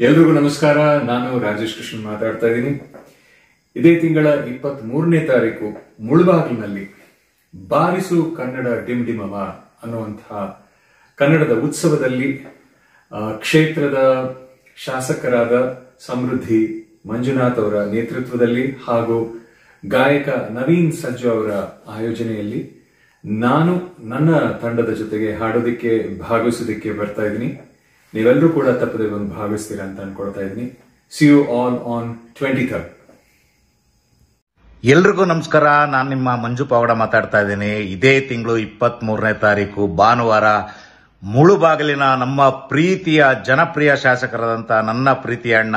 ಎಲ್ರಿಗೂ ನಮಸ್ಕಾರ. ನಾನು ರಾಜೇಶ್ ಕೃಷ್ಣನ್ ಮಾತಾಡ್ತಾ ಇದ್ದೀನಿ. ಇದೇ ತಿಂಗಳ 23ನೇ ತಾರೀಕು ಮುಳಬಾಗಿಲಿನಲ್ಲಿ ಬಾರಿಸು ಕನ್ನಡ ಡಿಮ್ ಡಿಮವ ಅನ್ನುವಂತಹ ಕನ್ನಡದ ಉತ್ಸವದಲ್ಲಿ ಕ್ಷೇತ್ರದ ಶಾಸಕರಾದ ಸಮೃದ್ಧಿ ಮಂಜುನಾಥ್ ಅವರ ನೇತೃತ್ವದಲ್ಲಿ ಹಾಗೂ ಗಾಯಕ ನವೀನ್ ಸಜ್ಜು ಅವರ ಆಯೋಜನೆಯಲ್ಲಿ ನಾನು ನನ್ನ ತಂಡದ ಜೊತೆಗೆ ಹಾಡೋದಿಕ್ಕೆ ಭಾಗವಹಿಸೋದಿಕ್ಕೆ ಬರ್ತಾ ಇದ್ದೀನಿ. ನೀವೆಲ್ಲರೂ ಕೂಡ ತಪ್ಪದೆ ಬಂದು ಭಾಗವಹಿಸ್ತೀರಾ ಅಂತ ಅನ್ಕೊಳ್ತಾ ಇದ್ದೀನಿ. See you all on 23rd. ಎಲ್ರಿಗೂ ನಮಸ್ಕಾರ. ನಾನು ನಿಮ್ಮ ಮಂಜು ಪಾವಡ ಮಾತಾಡ್ತಾ ಇದ್ದೀನಿ. ಇದೇ ತಿಂಗಳು 23ನೇ ತಾರೀಕು ಭಾನುವಾರ ಮುಳುಬಾಗಿಲಿನ ನಮ್ಮ ಪ್ರೀತಿಯ ಜನಪ್ರಿಯ ಶಾಸಕರಾದಂಥ ನನ್ನ ಪ್ರೀತಿಯ ಅಣ್ಣ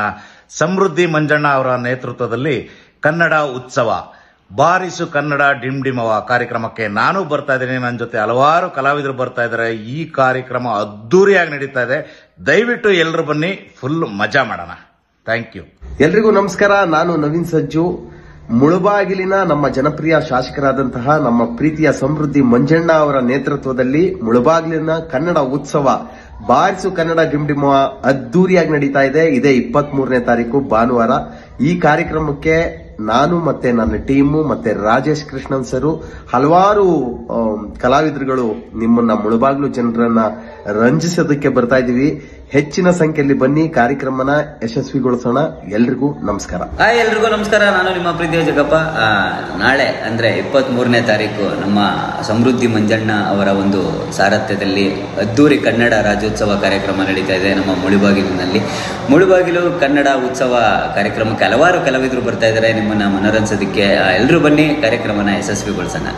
ಸಮೃದ್ಧಿ ಮಂಜಣ್ಣ ಅವರ ನೇತೃತ್ವದಲ್ಲಿ ಕನ್ನಡ ಉತ್ಸವ ಬಾರಿಸು ಕನ್ನಡ ಡಿಮ್ ಡಿಮವ ಕಾರ್ಯಕ್ರಮಕ್ಕೆ ನಾನು ಬರ್ತಾ ಇದ್ದೀನಿ. ನನ್ನ ಜೊತೆ ಹಲವಾರು ಕಲಾವಿದರು ಬರ್ತಾ ಇದ್ದಾರೆ. ಈ ಕಾರ್ಯಕ್ರಮ ಅದ್ದೂರಿಯಾಗಿ ನಡೀತಾ ಇದೆ. ದಯವಿಟ್ಟು ಎಲ್ಲರೂ ಬನ್ನಿ, ಫುಲ್ ಮಜಾ ಮಾಡೋಣ. Thank you. ಎಲ್ರಿಗೂ ನಮಸ್ಕಾರ. ನಾನು ನವೀನ್ ಸಜ್ಜು. ಮುಳಬಾಗಿಲಿನ ನಮ್ಮ ಜನಪ್ರಿಯ ಶಾಸಕರಾದಂತಹ ನಮ್ಮ ಪ್ರೀತಿಯ ಸಮೃದ್ಧಿ ಮಂಜಣ್ಣ ಅವರ ನೇತೃತ್ವದಲ್ಲಿ ಮುಳಬಾಗಿಲಿನ ಕನ್ನಡ ಉತ್ಸವ ಬಾರಿಸು ಕನ್ನಡ ಡಿಮ್ ಡಿಮವ ಅದ್ದೂರಿಯಾಗಿ ನಡೀತಾ ಇದೆ. ಇದೇ 23ನೇ ತಾರೀಕು ಭಾನುವಾರ. ಈ ಕಾರ್ಯಕ್ರಮಕ್ಕೆ ನಾನು ಮತ್ತೆ ನನ್ನ ಟೀಮು ಮತ್ತೆ ರಾಜೇಶ್ ಕೃಷ್ಣನ್ ಸರು ಹಲವಾರು ಕಲಾವಿದರುಗಳು ನಿಮ್ಮನ್ನ ಮುಳಬಾಗಿಲು ಜನರನ್ನ ರಂಜಿಸೋದಕ್ಕೆ ಬರ್ತಾ ಇದೀವಿ. ಹೆಚ್ಚಿನ ಸಂಖ್ಯೆಯಲ್ಲಿ ಬನ್ನಿ, ಕಾರ್ಯಕ್ರಮನ ಯಶಸ್ವಿಗೊಳಿಸೋಣ. ಎಲ್ರಿಗೂ ನಮಸ್ಕಾರ. ಎಲ್ರಿಗೂ ನಮಸ್ಕಾರ. ನಾನು ನಿಮ್ಮ ಪ್ರೀತಿಯ ಜಗಪ್ಪ. ನಾಳೆ ಅಂದ್ರೆ 23ನೇ ತಾರೀಕು ನಮ್ಮ ಸಮೃದ್ಧಿ ಮಂಜಣ್ಣ ಅವರ ಒಂದು ಸಾರಥ್ಯದಲ್ಲಿ ಅದ್ದೂರಿ ಕನ್ನಡ ರಾಜ್ಯೋತ್ಸವ ಕಾರ್ಯಕ್ರಮ ನಡೀತಾ ಇದೆ ನಮ್ಮ ಮುಳುಬಾಗಿಲಿನಲ್ಲಿ. ಮುಳುಬಾಗಿಲು ಕನ್ನಡ ಉತ್ಸವ ಕಾರ್ಯಕ್ರಮಕ್ಕೆ ಹಲವಾರು ಕಲಾವಿದರು ಬರ್ತಾ ಇದ್ದಾರೆ ನಿಮ್ಮನ್ನ ಮನರಂಜಿಸೋದಕ್ಕೆ. ಎಲ್ಲರೂ ಬನ್ನಿ, ಕಾರ್ಯಕ್ರಮನ ಯಶಸ್ವಿಗೊಳಿಸೋಣ.